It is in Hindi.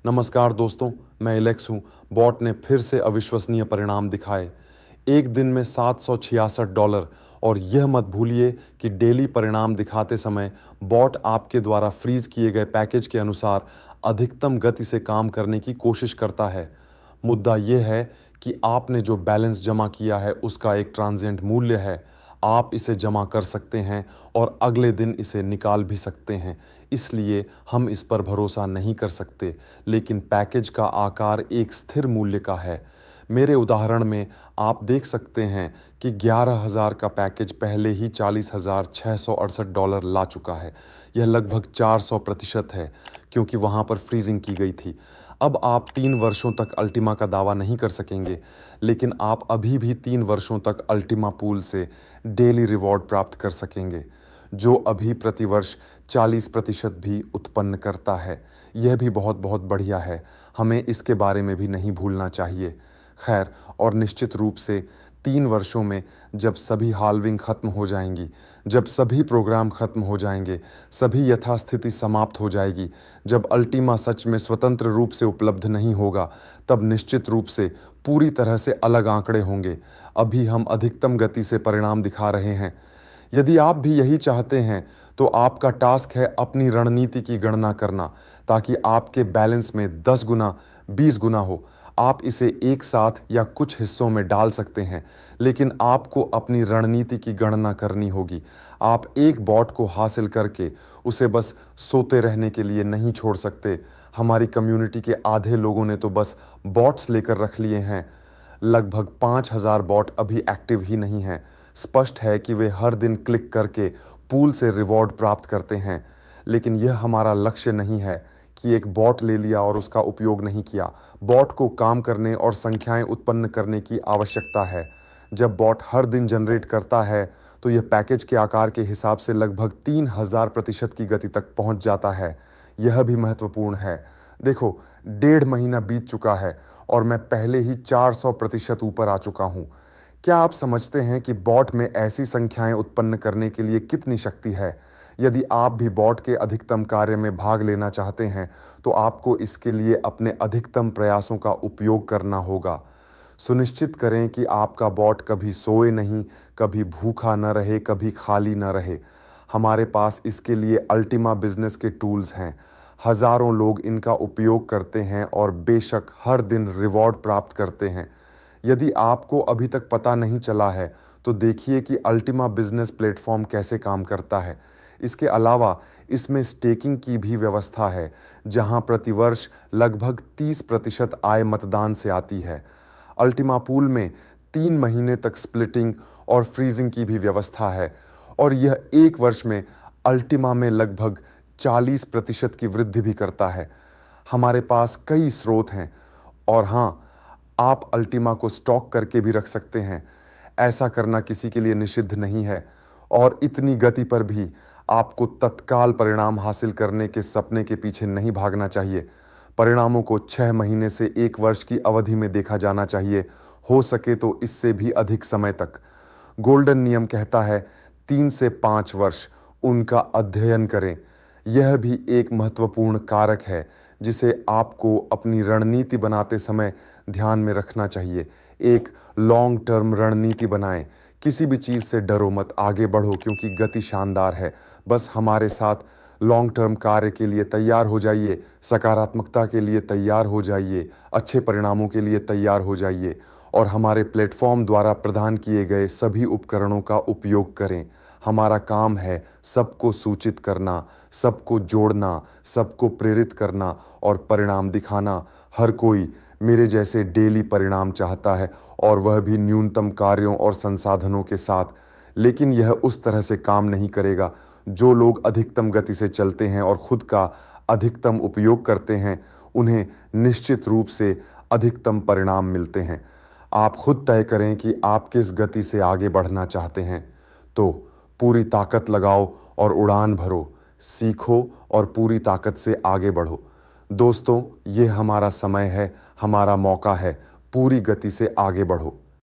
नमस्कार दोस्तों, मैं एलेक्स हूँ। बॉट ने फिर से अविश्वसनीय परिणाम दिखाए। एक दिन में $766। और यह मत भूलिए कि डेली परिणाम दिखाते समय बॉट आपके द्वारा फ्रीज किए गए पैकेज के अनुसार अधिकतम गति से काम करने की कोशिश करता है। मुद्दा यह है कि आपने जो बैलेंस जमा किया है उसका एक ट्रांजिएंट मूल्य है। आप इसे जमा कर सकते हैं और अगले दिन इसे निकाल भी सकते हैं, इसलिए हम इस पर भरोसा नहीं कर सकते। लेकिन पैकेज का आकार एक स्थिर मूल्य का है। मेरे उदाहरण में आप देख सकते हैं कि 11,000 का पैकेज पहले ही $40,668 ला चुका है। यह लगभग 400% है, क्योंकि वहाँ पर फ्रीजिंग की गई थी। अब आप 3 वर्षों तक अल्टीमा का दावा नहीं कर सकेंगे, लेकिन आप अभी भी 3 वर्षों तक अल्टीमा पूल से डेली रिवॉर्ड प्राप्त कर सकेंगे, जो अभी प्रतिवर्ष 40% भी उत्पन्न करता है। यह भी बहुत बहुत बढ़िया है। हमें इसके बारे में भी नहीं भूलना चाहिए। खैर, और निश्चित रूप से 3 वर्षों में जब सभी हाल्विंग खत्म हो जाएंगी, जब सभी प्रोग्राम खत्म हो जाएंगे, सभी यथास्थिति समाप्त हो जाएगी, जब अल्टीमा सच में स्वतंत्र रूप से उपलब्ध नहीं होगा, तब निश्चित रूप से पूरी तरह से अलग आंकड़े होंगे। अभी हम अधिकतम गति से परिणाम दिखा रहे हैं। यदि आप भी यही चाहते हैं तो आपका टास्क है अपनी रणनीति की गणना करना, ताकि आपके बैलेंस में 10 गुना 20 गुना हो। आप इसे एक साथ या कुछ हिस्सों में डाल सकते हैं, लेकिन आपको अपनी रणनीति की गणना करनी होगी। आप एक बॉट को हासिल करके उसे बस सोते रहने के लिए नहीं छोड़ सकते। हमारी कम्युनिटी के आधे लोगों ने तो बस बॉट्स लेकर रख लिए हैं। लगभग 5,000 बॉट अभी एक्टिव ही नहीं हैं। स्पष्ट है कि वे हर दिन क्लिक करके पूल से रिवॉर्ड प्राप्त करते हैं, लेकिन यह हमारा लक्ष्य नहीं है कि एक बॉट ले लिया और उसका उपयोग नहीं किया। बॉट को काम करने और संख्याएं उत्पन्न करने की आवश्यकता है। जब बॉट हर दिन जनरेट करता है तो यह पैकेज के आकार के हिसाब से लगभग 3,000% की गति तक पहुंच जाता है। यह भी महत्वपूर्ण है। देखो, 1.5 महीना बीत चुका है और मैं पहले ही 400% ऊपर आ चुका हूं। क्या आप समझते हैं कि बॉट में ऐसी संख्याएं उत्पन्न करने के लिए कितनी शक्ति है? यदि आप भी बॉट के अधिकतम कार्य में भाग लेना चाहते हैं, तो आपको इसके लिए अपने अधिकतम प्रयासों का उपयोग करना होगा। सुनिश्चित करें कि आपका बॉट कभी सोए नहीं, कभी भूखा न रहे, कभी खाली न रहे। हमारे पास इसके लिए अल्टीमा बिजनेस के टूल्स हैं। हजारों लोग इनका उपयोग करते हैं और बेशक हर दिन रिवॉर्ड प्राप्त करते हैं। यदि आपको अभी तक पता नहीं चला है, तो देखिए कि अल्टीमा बिजनेस प्लेटफॉर्म कैसे काम करता है। इसके अलावा इसमें स्टेकिंग की भी व्यवस्था है, जहां प्रतिवर्ष लगभग 30% आय मतदान से आती है। अल्टीमा पूल में 3 महीने तक स्प्लिटिंग और फ्रीजिंग की भी व्यवस्था है, और यह एक वर्ष में अल्टीमा में लगभग 40% की वृद्धि भी करता है। हमारे पास कई स्रोत हैं, और हाँ, आप अल्टीमा को स्टॉक करके भी रख सकते हैं। ऐसा करना किसी के लिए निषिद्ध नहीं है, और इतनी गति पर भी आपको तत्काल परिणाम हासिल करने के सपने के पीछे नहीं भागना चाहिए। परिणामों को 6 महीने से 1 वर्ष की अवधि में देखा जाना चाहिए, हो सके तो इससे भी अधिक समय तक। गोल्डन नियम कहता है 3 से 5 वर्ष उनका अध्ययन करें। यह भी एक महत्वपूर्ण कारक है जिसे आपको अपनी रणनीति बनाते समय ध्यान में रखना चाहिए। एक लॉन्ग टर्म रणनीति बनाएं। किसी भी चीज़ से डरो मत, आगे बढ़ो, क्योंकि गति शानदार है। बस हमारे साथ लॉन्ग टर्म कार्य के लिए तैयार हो जाइए, सकारात्मकता के लिए तैयार हो जाइए, अच्छे परिणामों के लिए तैयार हो जाइए, और हमारे प्लेटफॉर्म द्वारा प्रदान किए गए सभी उपकरणों का उपयोग करें। हमारा काम है सबको सूचित करना, सबको जोड़ना, सबको प्रेरित करना और परिणाम दिखाना। हर कोई मेरे जैसे डेली परिणाम चाहता है, और वह भी न्यूनतम कार्यों और संसाधनों के साथ। लेकिन यह उस तरह से काम नहीं करेगा। जो लोग अधिकतम गति से चलते हैं और खुद का अधिकतम उपयोग करते हैं, उन्हें निश्चित रूप से अधिकतम परिणाम मिलते हैं। आप खुद तय करें कि आप किस गति से आगे बढ़ना चाहते हैं। तो पूरी ताकत लगाओ और उड़ान भरो, सीखो और पूरी ताकत से आगे बढ़ो। दोस्तों, ये हमारा समय है, हमारा मौका है। पूरी गति से आगे बढ़ो।